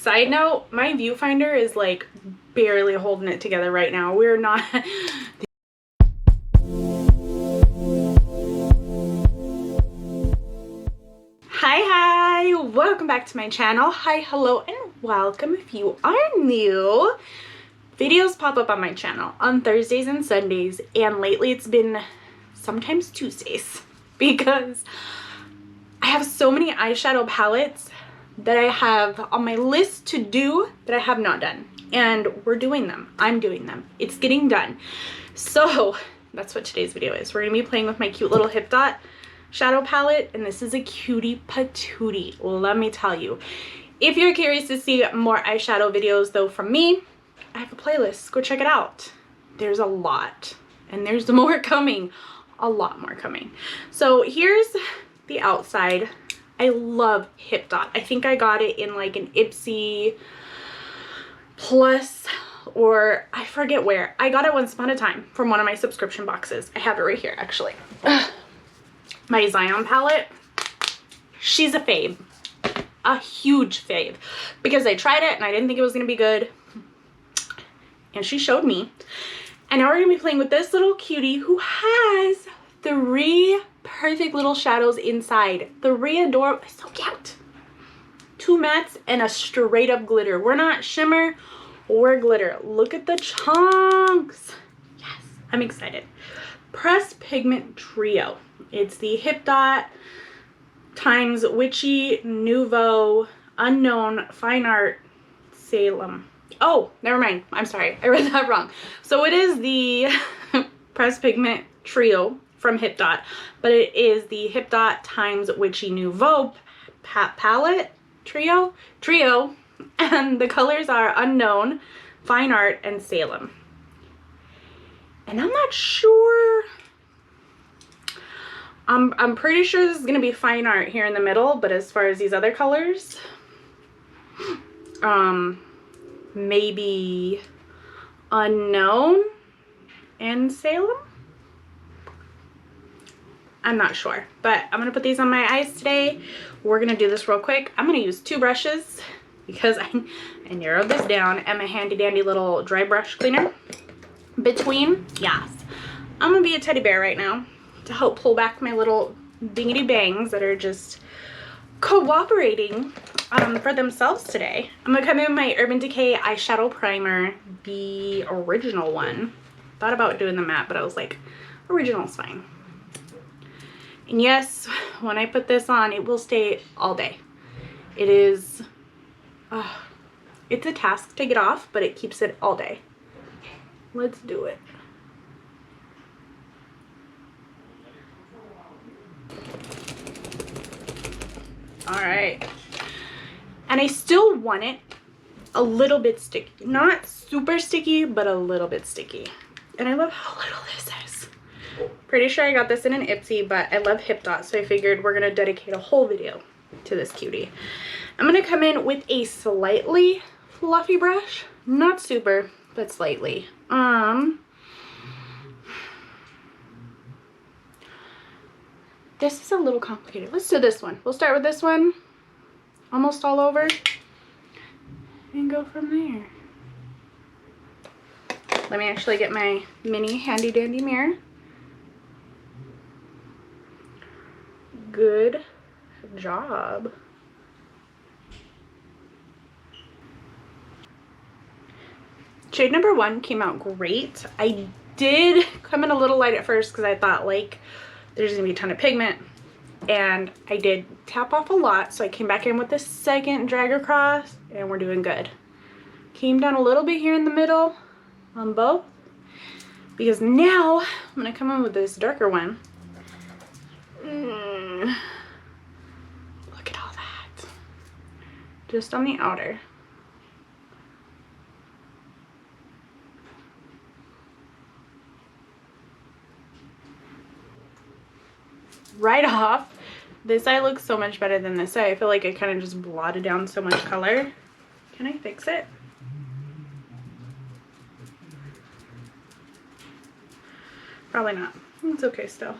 Side note, my viewfinder is like barely holding it together right now. We're not Hi, welcome back to my channel. Hi, hello, and welcome if you are new. Videos pop up on my channel on Thursdays and Sundays, and lately it's been sometimes Tuesdays because I have so many eyeshadow palettes that I have on my list to do that I have not done, and we're doing them. I'm doing them. It's getting done. So that's what today's video is. We're gonna be playing with my cute little Hipdot shadow palette, and this is a cutie patootie, let me tell you. If you're curious to see more eyeshadow videos though from me, I have a playlist. Go check it out. There's a lot, and there's more coming. A lot more coming. So here's the outside. I love Hipdot. I think I got it in like an Ipsy Plus, or I forget where. I got it once upon a time from one of my subscription boxes. I have it right here actually. My Zion palette, she's a fave, a huge fave, because I tried it and I didn't think it was gonna be good, and she showed me. And now we're gonna be playing with this little cutie who has 3 perfect little shadows inside. 3 adorable, so cute. 2 mattes and a straight up glitter. We're not shimmer, we're glitter. Look at the chunks. Yes, I'm excited. Pressed Pigment Trio. It's the Hipdot times Witchy, Nouveau, Unknown, Fine Art, Salem. Oh, never mind. I'm sorry. I read that wrong. So it is the Pressed Pigment Trio from Hipdot, but it is the Hipdot times Witchy Nouveau palette trio, and the colors are Unknown, Fine Art, and Salem. And I'm not sure. I'm pretty sure this is gonna be Fine Art here in the middle, but as far as these other colors, maybe Unknown and Salem. I'm not sure, but I'm gonna put these on my eyes today. We're gonna do this real quick. I'm gonna use 2 brushes because I narrowed this down, and my handy dandy little dry brush cleaner between. Yes, I'm gonna be a teddy bear right now to help pull back my little dingity bangs that are just cooperating for themselves today. I'm gonna come in with my Urban Decay eyeshadow primer, the original one. Thought about doing the matte, but I was like, original's fine. And yes, when I put this on, it will stay all day. It is, it's a task to get off, but it keeps it all day. Let's do it. All right. And I still want it a little bit sticky. Not super sticky, but a little bit sticky. And I love how little this is. Pretty sure I got this in an Ipsy, but I love Hipdot, so I figured we're gonna dedicate a whole video to this cutie. I'm gonna come in with a slightly fluffy brush. Not super, but slightly. This is a little complicated. Let's do this one. We'll start with this one, almost all over, and go from there. Let me actually get my mini handy dandy mirror. Good job. Shade number 1 came out great. I did come in a little light at first because I thought like there's gonna be a ton of pigment, and I did tap off a lot, so I came back in with the second drag across, and we're doing good. Came down a little bit here in the middle on both, because now I'm gonna come in with this darker one. Look at all that. Just on the outer. Right off, this eye looks so much better than this eye. I feel like I kind of just blotted down so much color. Can I fix it? Probably not. It's okay still.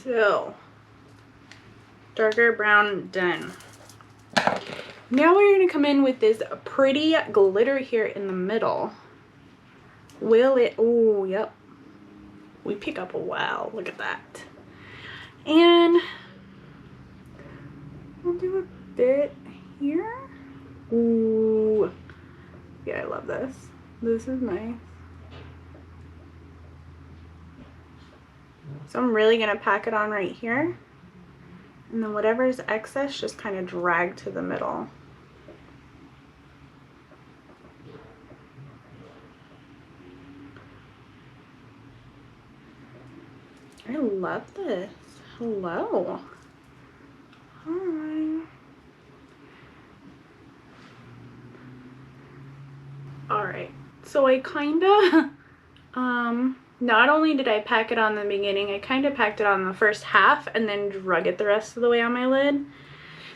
So, darker brown done. Now we're going to come in with this pretty glitter here in the middle. Will it? Oh, yep. We pick up a wow. Look at that. And we'll do a bit here. Ooh. Yeah, I love this. This is nice. So I'm really going to pack it on right here. And then whatever's excess, just kind of drag to the middle. I love this. Hello. Hi. Alright. So I kinda not only did I pack it on the beginning, I kind of packed it on the first half and then drug it the rest of the way on my lid.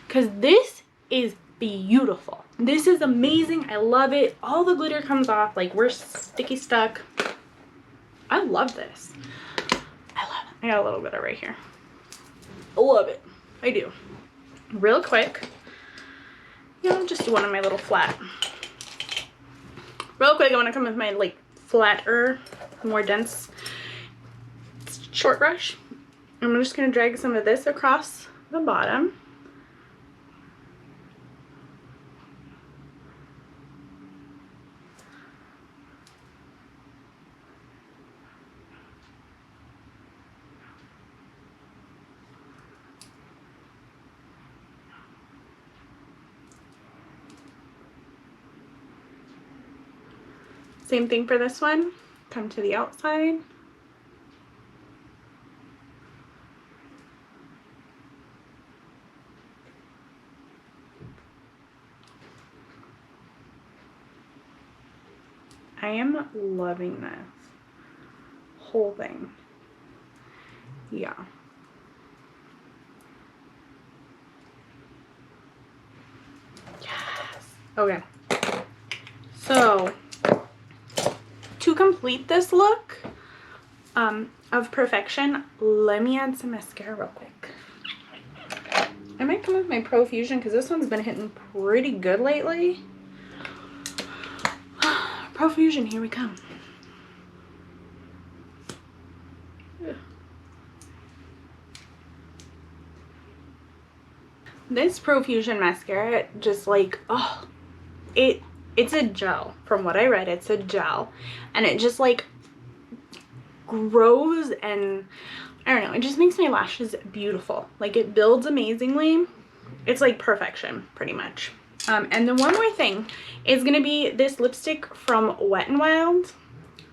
Because this is beautiful. This is amazing. I love it. All the glitter comes off. Like, we're sticky stuck. I love this. I love it. I got a little bit of right here. I love it. I do. Real quick. You know, just do one of my little flat. Real quick, I want to come with my, like, flatter, more dense short brush. I'm just going to drag some of this across the bottom. Same thing for this one. Come to the outside. I am loving this whole thing. Yeah. Yes. Okay. So, to complete this look of perfection, let me add some mascara real quick. I might come with my Profusion because this one's been hitting pretty good lately. Profusion, here we come. This Profusion mascara, just like, oh, it's a gel. From what I read, it's a gel, and it just like grows, and I don't know, it just makes my lashes beautiful. Like, it builds amazingly. It's like perfection, pretty much. And then one more thing is gonna be this lipstick from Wet n Wild.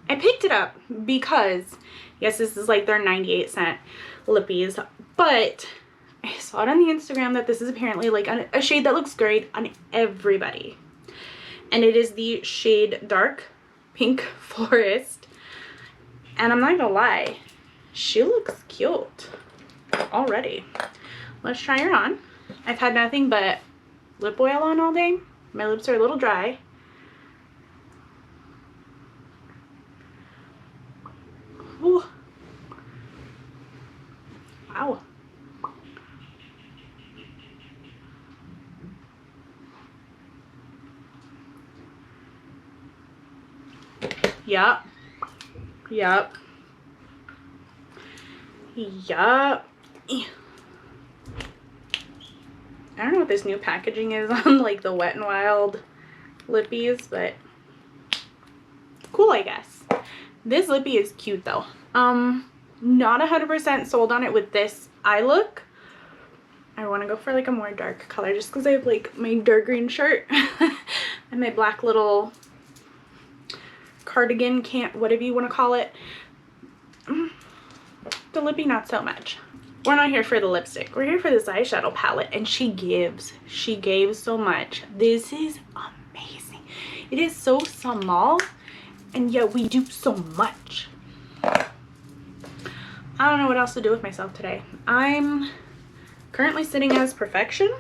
I picked it up because, yes, this is like their 98-cent lippies, but I saw it on the Instagram that this is apparently like a shade that looks great on everybody. And it is the shade Dark Pink Forest. And I'm not gonna lie, she looks cute already. Let's try her on. I've had nothing but lip oil on all day. My lips are a little dry. Ooh. Wow. Yup. Yup. Yup. I don't know what this new packaging is on like the Wet n Wild lippies, but cool, I guess. This lippy is cute though. Not 100% sold on it with this eye look. I want to go for like a more dark color just because I have like my dark green shirt and my black little cardigan, whatever you want to call it. The lippy, not so much. We're not here for the lipstick. We're here for this eyeshadow palette, and she gives so much. This is amazing. It is so small, and yet we do so much. I don't know what else to do with myself today. I'm currently sitting as perfection,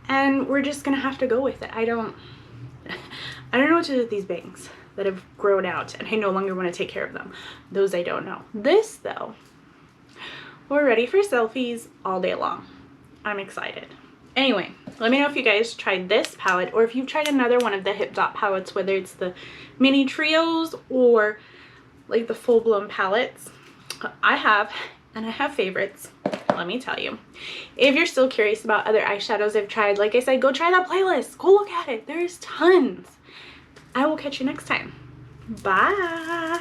and we're just gonna have to go with it. I don't know what to do with these bangs that have grown out, and I no longer want to take care of them. Those I don't know. This though, We're ready for selfies all day long. I'm excited. Anyway, let me know if you guys tried this palette or if you've tried another one of the Hipdot palettes, whether it's the mini trios or like the full-blown palettes. I have, and I have favorites, let me tell you. If you're still curious about other eyeshadows I've tried, like I said, go try that playlist. Go look at it. There's tons. I will catch you next time. Bye.